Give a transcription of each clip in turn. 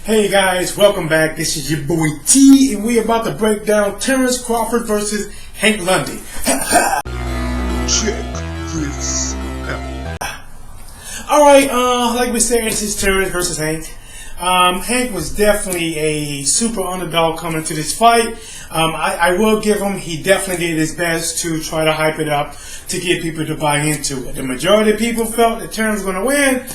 Hey guys, welcome back. This is your boy T, and we're about to break down Terence Crawford versus Hank Lundy. Check this out. Alright, like we said, this is Terence versus Hank. Hank was definitely a super underdog coming to this fight. I will give him, he definitely did his best to try to hype it up to get people to buy into it. The majority of people felt that Terence was going to win.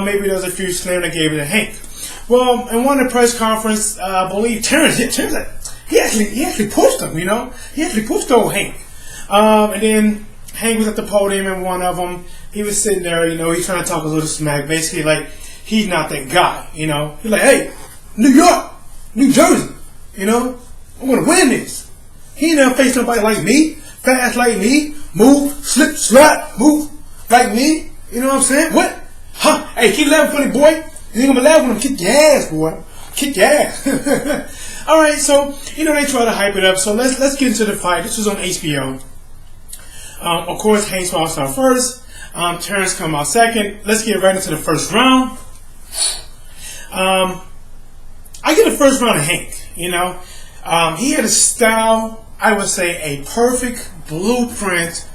Maybe there was a few slam that gave it to Hank. Well, in one of the press conference, I believe Terence he actually pushed him, you know? He actually pushed old Hank. And then Hank was at the podium, and one of them, he was sitting there, you know, he's trying to talk a little smack, basically like he's not that guy, you know? He's like, hey, New York, New Jersey, you know? I'm going to win this. He ain't never faced nobody like me, fast like me, move, slip, slap, move like me. You know what I'm saying? What? Huh? Hey, keep laughing, funny boy. You ain't gonna laugh when I'm kick your ass, boy. Kick your ass. All right, so you know they try to hype it up. So let's get into the fight. This was on HBO. Of course, Hank's lost out first. Terence come out second. Let's get right into the first round. I get the first round of Hank. You know, he had a style. I would say a perfect blueprint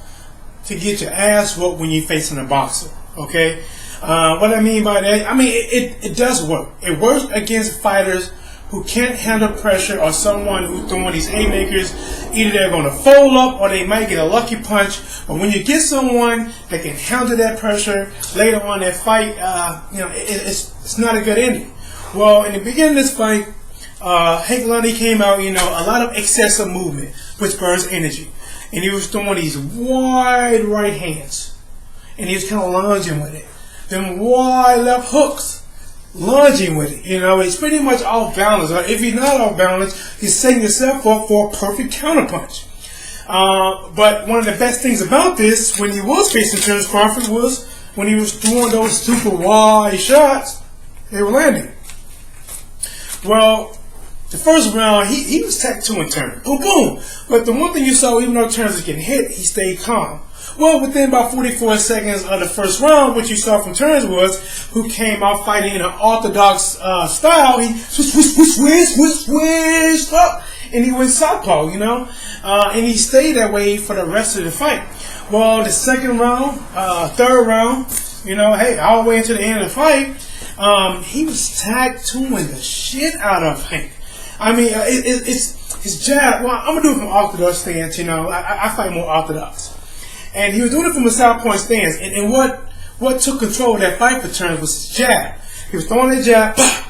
to get your ass whooped when you're facing a boxer. Okay. What I mean by that, I mean it does work. It works against fighters who can't handle pressure, or someone who's throwing these haymakers. Either they're going to fold up or they might get a lucky punch. But when you get someone that can handle that pressure later on in that fight, you know, it's not a good ending. Well, in the beginning of this fight, Hank Lundy came out, you know, a lot of excessive movement, which burns energy. And he was throwing these wide right hands. And he was kind of lunging with it. Them wide left hooks, lunging with it. You know, it's pretty much off balance. Or if you're not off balance, you're setting yourself up for a perfect counterpunch. But one of the best things about this, when he was facing Terence Crawford, was when he was throwing those super wide shots, they were landing. Well, the first round, he was tattooing Terence. Boom, boom. But the one thing you saw, even though Terence was getting hit, he stayed calm. Well, within about 44 seconds of the first round, what you saw from Terence was who came out fighting in an orthodox style. He switched up, and he went southpaw, you know, and he stayed that way for the rest of the fight. Well, the second round, third round, you know, hey, all the way into the end of the fight, he was tattooing the shit out of Hank. I mean, it's his jab. Well, I'm gonna do it from orthodox stance, you know. I fight more orthodox. And he was doing it from a southpaw stance. And what took control of that fight for Terence was his jab. He was throwing that jab, bah,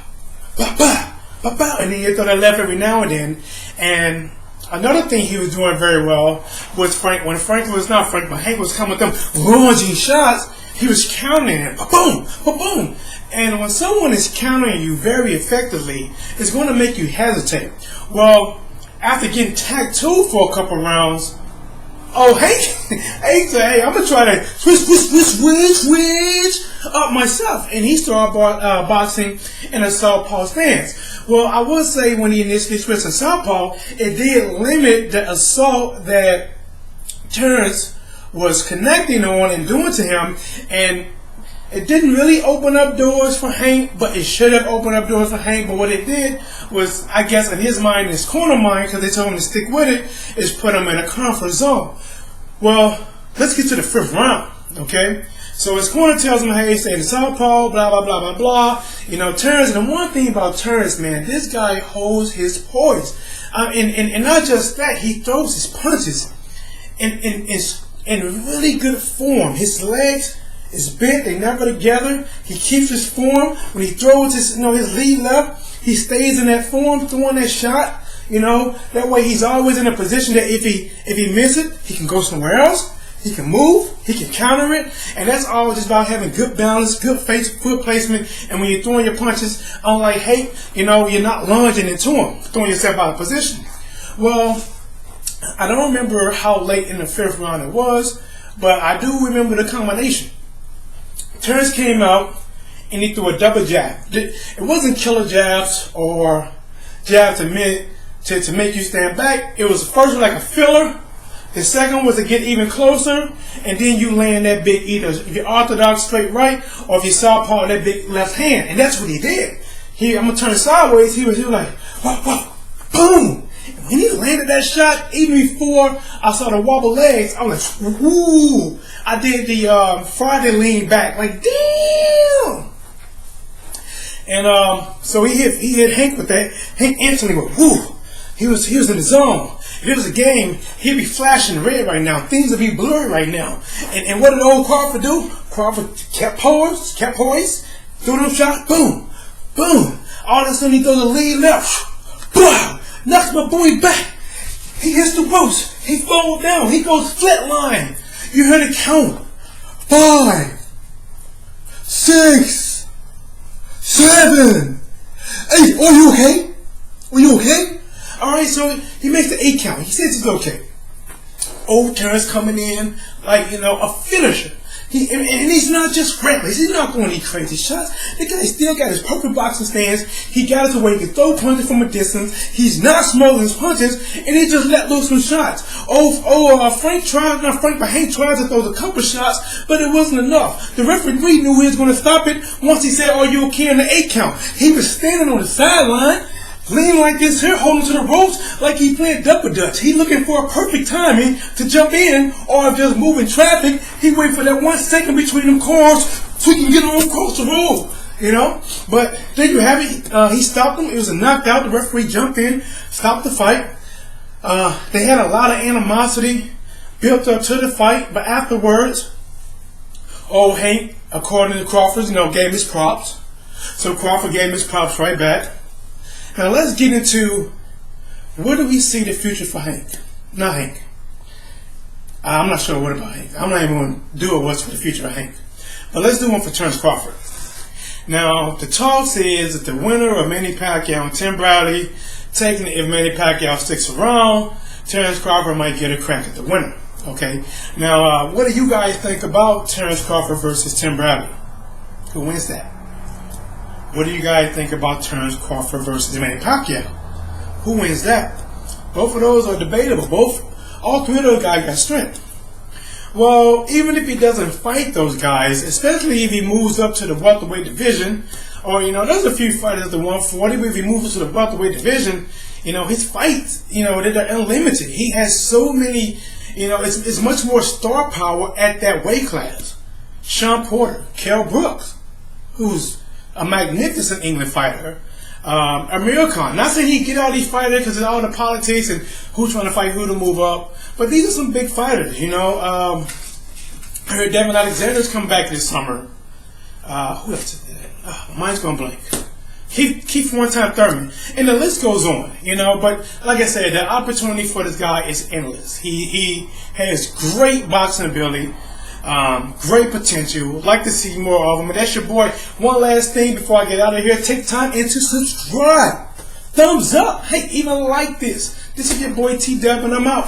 bah, bah, bah, bah, and then he throw that left every now and then. And another thing he was doing very well was Hank was coming with them lunging shots, he was countering it, boom, boom. And when someone is countering you very effectively, it's going to make you hesitate. Well, after getting tattooed for a couple rounds, Hank said, hey, I'm going to try to switch up myself. And he started boxing in a southpaw stance. Well, I would say when he initially switched to southpaw, it did limit the assault that Terence was connecting on and doing to him. And it didn't really open up doors for Hank, but it should have opened up doors for Hank. But what it did was, I guess in his mind, his corner mind, because they told him to stick with it, is put him in a comfort zone. Well, let's get to the fifth round, okay? So his corner tells him, hey, stay in the southpaw, blah, blah, blah, blah, blah. You know, Terence, and the one thing about Terence, man, this guy holds his poise. And not just that, he throws his punches in really good form. His legs is bent, they never together. He keeps his form. When he throws his lead left, he stays in that form, throwing that shot. You know, that way he's always in a position that if he misses it, he can go somewhere else. He can move, he can counter it, and that's all just about having good balance, good foot placement. And when you're throwing your punches, unlike Hank, you know, you're not lunging into him, throwing yourself out of position. Well, I don't remember how late in the fifth round it was, but I do remember the combination. Terence came out and he threw a double jab. It wasn't killer jabs or jabs to make you stand back. It was first like a filler. The second was to get even closer, and then you land that big either if you're orthodox straight right or if you southpaw that big left hand. And that's what he did. I'm gonna turn sideways. He was like, whoa, whoa, boom. And when he landed that shot, even before I saw the wobble legs, I was like, woo. I did the Friday lean back, like, damn. And so he hit Hank with that. Hank instantly went, woo. He was in the zone. If it was a game, he'd be flashing red right now. Things would be blurry right now. And what did old Crawford do? Crawford kept poised, threw them shots, boom, boom. All of a sudden he throws a lead left, boom, knocks my boy back. He hits the ropes. He falls down. He goes flatline. You heard it count. 5, 6, 7, 8. Are you okay? Are you okay? All right, so he makes the 8 count. He says it's okay. Old Terence coming in like, a finisher. And he's not just reckless. He's not going any crazy shots. The guy still got his perfect boxing stance. He got it to where he can throw punches from a distance. He's not smothering his punches, and he just let loose some shots. Hank tried to throw a couple shots, but it wasn't enough. The referee knew he was going to stop it once he said, "Are you okay?" on the 8 count. He was standing on the sideline, leaning like this here, holding to the ropes like he playing double dutch. He looking for a perfect timing to jump in, or just moving traffic. He wait for that 1 second between them cars so he can get on across the road, But there you have it. He stopped him. It was a knockout. The referee jumped in, stopped the fight. They had a lot of animosity built up to the fight, but afterwards, old Hank, according to Crawford, gave his props. So Crawford gave his props right back. Now let's get into where do we see the future for Hank? Not Hank. I'm not sure what about Hank. I'm not even going to do what's for the future of Hank. But let's do one for Terence Crawford. Now the talk says that the winner of Manny Pacquiao and Tim Bradley, taking it if Manny Pacquiao sticks around, Terence Crawford might get a crack at the winner. Okay. Now what do you guys think about Terence Crawford versus Tim Bradley? Who wins that? What do you guys think about Terence Crawford versus Manny Pacquiao? Who wins that? Both of those are debatable. All three of those guys got strength. Well, even if he doesn't fight those guys, especially if he moves up to the welterweight division, or there's a few fighters at the 140, but if he moves up to the welterweight division, his fights, they're unlimited. He has so many, it's much more star power at that weight class. Sean Porter, Kell Brooks, who's a magnificent England fighter. Amir Khan. Not saying he get all these fighters because of all the politics and who's trying to fight who to move up. But these are some big fighters, I heard Devin Alexander's come back this summer. Who else is that? Mine's going blank. Keith one-time Thurman. And the list goes on, But like I said, the opportunity for this guy is endless. He has great boxing ability. Great potential. Like to see more of him. And that's your boy. One last thing before I get out of here. Take time and to subscribe. Thumbs up. Hey, even like this. This is your boy T-Dub and I'm out.